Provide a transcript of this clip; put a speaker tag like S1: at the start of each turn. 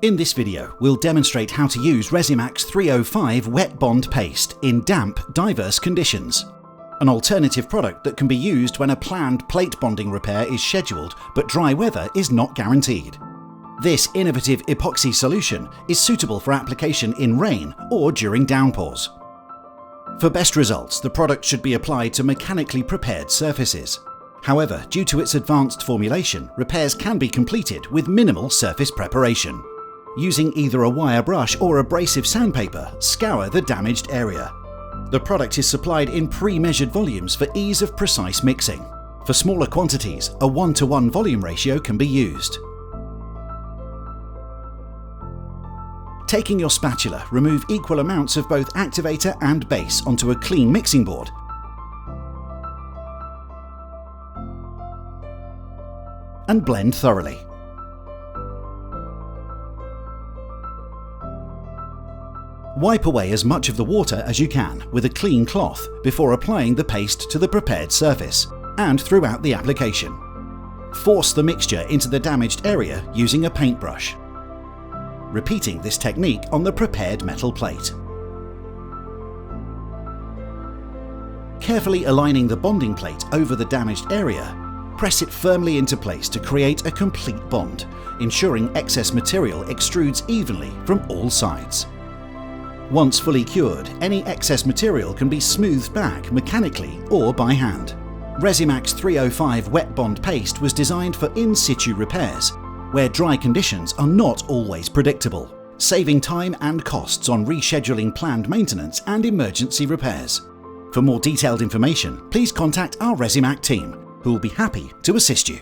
S1: In this video, we'll demonstrate how to use Resimac's 305 WetBond paste in damp, diverse conditions. An alternative product that can be used when a planned plate bonding repair is scheduled but dry weather is not guaranteed. This innovative epoxy solution is suitable for application in rain or during downpours. For best results, the product should be applied to mechanically prepared surfaces. However, due to its advanced formulation, repairs can be completed with minimal surface preparation. Using either a wire brush or abrasive sandpaper, scour the damaged area. The product is supplied in pre-measured volumes for ease of precise mixing. For smaller quantities, a 1:1 volume ratio can be used. Taking your spatula, remove equal amounts of both activator and base onto a clean mixing board. And blend thoroughly. Wipe away as much of the water as you can with a clean cloth before applying the paste to the prepared surface and throughout the application. Force the mixture into the damaged area using a paintbrush, repeating this technique on the prepared metal plate. Carefully aligning the bonding plate over the damaged area, press it firmly into place to create a complete bond, ensuring excess material extrudes evenly from all sides. Once fully cured, any excess material can be smoothed back mechanically or by hand. Resimac's 305 WetBond paste was designed for in-situ repairs, where dry conditions are not always predictable, saving time and costs on rescheduling planned maintenance and emergency repairs. For more detailed information, please contact our Resimac team, who will be happy to assist you.